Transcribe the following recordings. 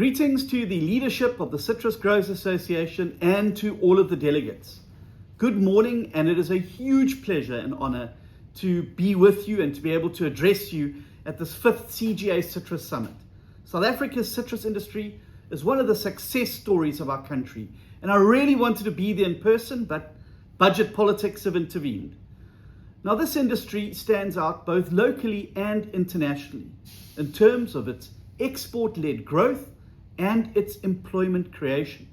Greetings to the leadership of the Citrus Growers Association and to all of the delegates. Good morning, and it is a huge pleasure and honor to be with you and to be able to address you at this 5th CGA Citrus Summit. South Africa's citrus industry is one of the success stories of our country, and I really wanted to be there in person, but budget politics have intervened. Now, this industry stands out both locally and internationally in terms of its export-led growth and its employment creation.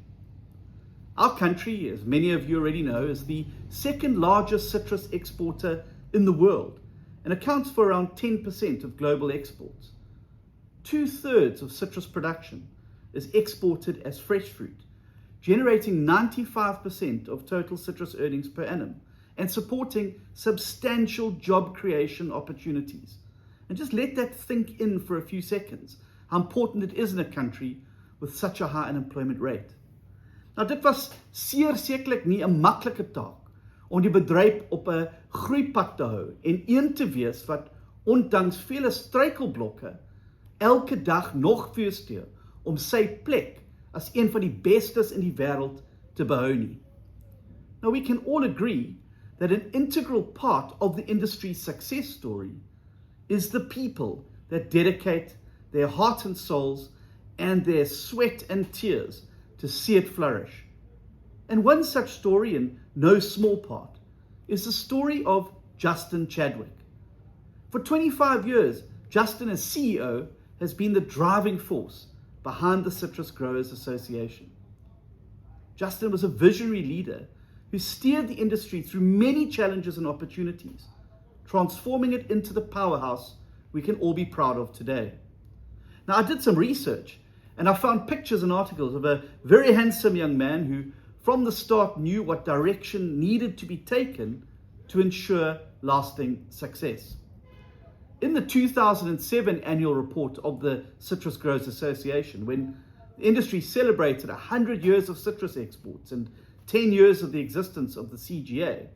Our country, as many of you already know, is the second largest citrus exporter in the world and accounts for around 10% of global exports. 2/3 of citrus production is exported as fresh fruit, generating 95% of total citrus earnings per annum and supporting substantial job creation opportunities. And just let that sink in for a few seconds, how important it is in a country with such a high unemployment rate. Nou, dit was sekerlik nie 'n maklike taak om die bedryf op 'n groeipad te hou en een te wees wat ondanks vele struikelblokke elke dag nog voorsteur om sy plek as een van die bestes in die wêreld te behou nie. Now, we can all agree that an integral part of the industry's success story is the people that dedicate their heart and souls and their sweat and tears to see it flourish. And one such story, in no small part, is the story of Justin Chadwick. For 25 years, Justin, as CEO, has been the driving force behind the Citrus Growers Association. Justin was a visionary leader who steered the industry through many challenges and opportunities, transforming it into the powerhouse we can all be proud of today. Now, I did some research and I found pictures and articles of a very handsome young man who from the start knew what direction needed to be taken to ensure lasting success. In the 2007 annual report of the Citrus Growers Association, when the industry celebrated 100 years of citrus exports and 10 years of the existence of the CGA,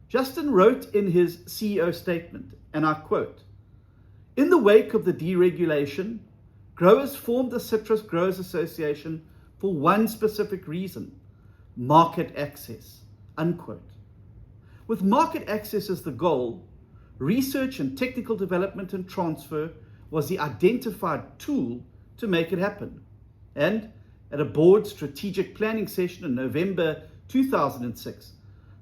Justin wrote in his CEO statement, and I quote, "In the wake of the deregulation, growers formed the Citrus Growers Association for one specific reason: market access," unquote. With market access as the goal, research and technical development and transfer was the identified tool to make it happen. And at a board strategic planning session in November 2006,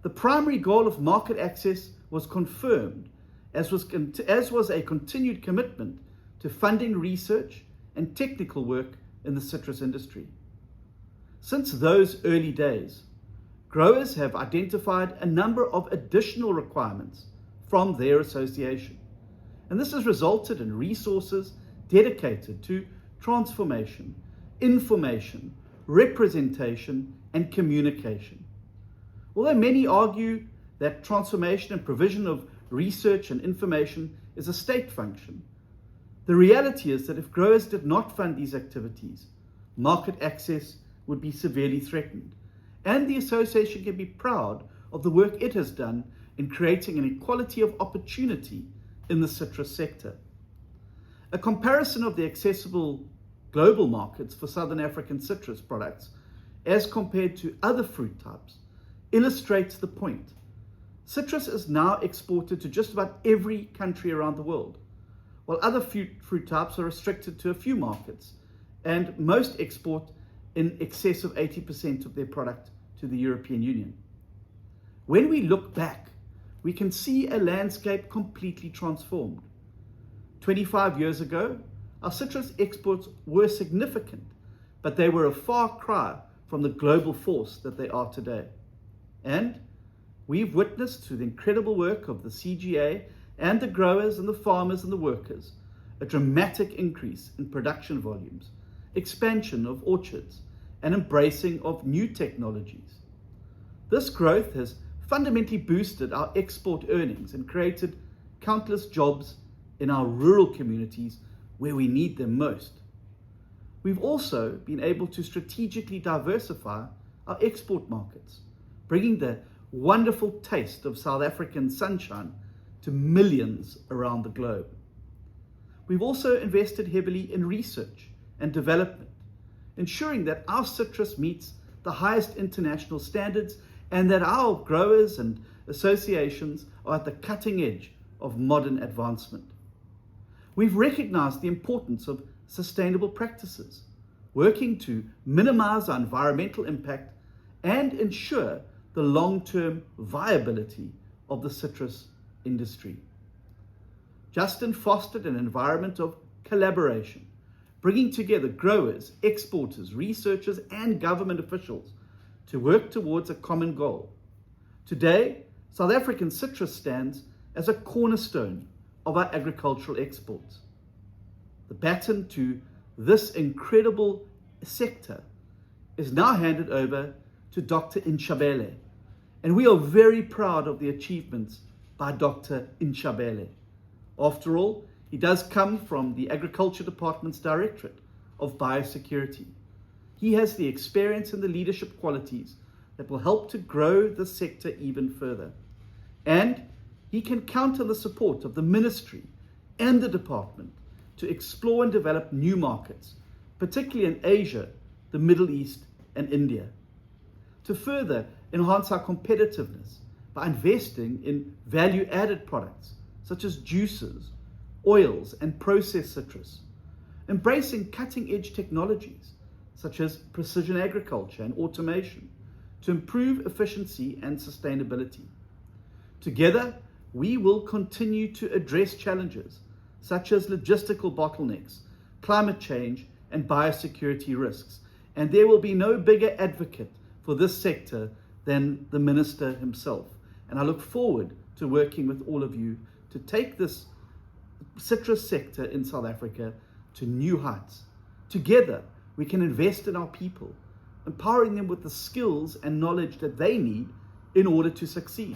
the primary goal of market access was confirmed, as was a continued commitment to funding research and technical work in the citrus industry. Since those early days, growers have identified a number of additional requirements from their association, and this has resulted in resources dedicated to transformation, information, representation, and communication. Although many argue that transformation and provision of research and information is a state function, the reality is that if growers did not fund these activities, market access would be severely threatened, and the association can be proud of the work it has done in creating an equality of opportunity in the citrus sector. A comparison of the accessible global markets for Southern African citrus products as compared to other fruit types illustrates the point. Citrus is now exported to just about every country around the world, while other fruit types are restricted to a few markets, and most export in excess of 80% of their product to the European Union. When we look back, we can see a landscape completely transformed. 25 years ago, our citrus exports were significant, but they were a far cry from the global force that they are today. And we've witnessed, through the incredible work of the CGA and the growers and the farmers and the workers, a dramatic increase in production volumes, expansion of orchards, and embracing of new technologies. This growth has fundamentally boosted our export earnings and created countless jobs in our rural communities where we need them most. We've also been able to strategically diversify our export markets, bringing the wonderful taste of South African sunshine to millions around the globe. We've also invested heavily in research and development, ensuring that our citrus meets the highest international standards and that our growers and associations are at the cutting edge of modern advancement. We've recognized the importance of sustainable practices, working to minimize our environmental impact and ensure the long-term viability of the citrus industry. Justin fostered an environment of collaboration, bringing together growers, exporters, researchers, and government officials to work towards a common goal. Today, South African citrus stands as a cornerstone of our agricultural exports. The baton to this incredible sector is now handed over to Dr. Gqeberha, and we are very proud of the achievements by Dr. Gqeberha. After all, he does come from the Agriculture Department's Directorate of Biosecurity. He has the experience and the leadership qualities that will help to grow the sector even further. And he can count on the support of the Ministry and the Department to explore and develop new markets, particularly in Asia, the Middle East, and India, to further enhance our competitiveness by investing in value-added products such as juices, oils, and processed citrus, embracing cutting-edge technologies such as precision agriculture and automation to improve efficiency and sustainability. Together, we will continue to address challenges such as logistical bottlenecks, climate change, and biosecurity risks. And there will be no bigger advocate for this sector than the Minister himself. And I look forward to working with all of you to take this citrus sector in South Africa to new heights. Together, we can invest in our people, empowering them with the skills and knowledge that they need in order to succeed.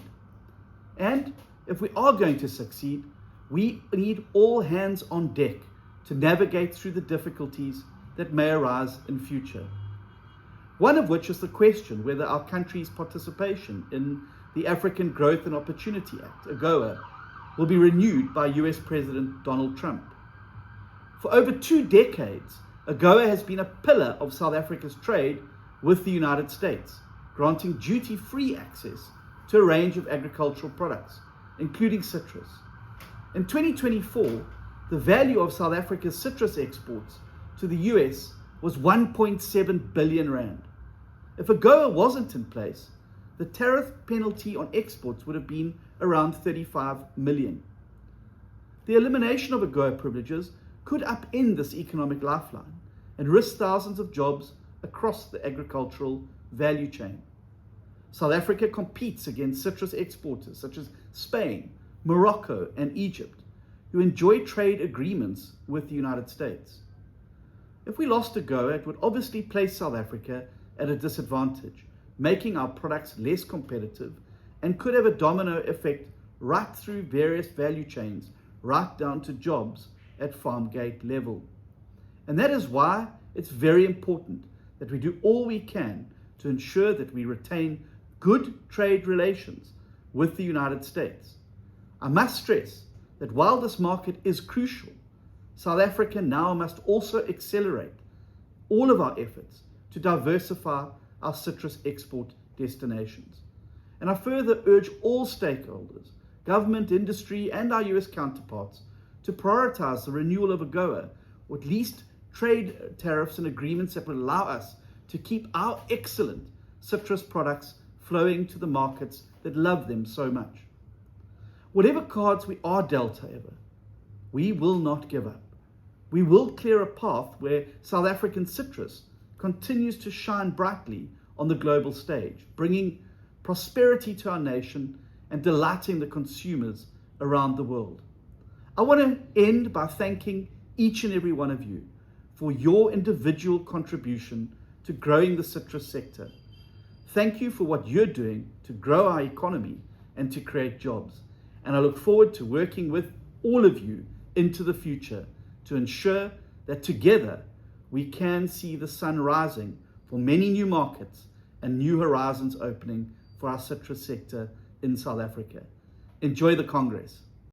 And if we are going to succeed, we need all hands on deck to navigate through the difficulties that may arise in future. One of which is the question whether our country's participation in the African Growth and Opportunity Act, AGOA, will be renewed by US President Donald Trump. For over 2 decades, AGOA has been a pillar of South Africa's trade with the United States, granting duty-free access to a range of agricultural products, including citrus. In 2024, the value of South Africa's citrus exports to the US was 1.7 billion rand. If AGOA wasn't in place, the tariff penalty on exports would have been around 35 million. The elimination of AGOA privileges could upend this economic lifeline and risk thousands of jobs across the agricultural value chain. South Africa competes against citrus exporters such as Spain, Morocco, and Egypt, who enjoy trade agreements with the United States. If we lost AGOA, it would obviously place South Africa at a disadvantage, making our products less competitive, and could have a domino effect right through various value chains, right down to jobs at farm gate level. And that is why it's very important that we do all we can to ensure that we retain good trade relations with the United States. I must stress that while this market is crucial, South Africa now must also accelerate all of our efforts to diversify our citrus export destinations. And I further urge all stakeholders, government, industry, and our US counterparts to prioritize the renewal of AGOA, or at least trade tariffs and agreements that will allow us to keep our excellent citrus products flowing to the markets that love them so much. Whatever cards we are dealt, however, we will not give up. We will clear a path where South African citrus continues to shine brightly on the global stage, bringing prosperity to our nation and delighting the consumers around the world. I want to end by thanking each and every one of you for your individual contribution to growing the citrus sector. Thank you for what you're doing to grow our economy and to create jobs. And I look forward to working with all of you into the future to ensure that together we can see the sun rising for many new markets and new horizons opening for our citrus sector in South Africa. Enjoy the Congress.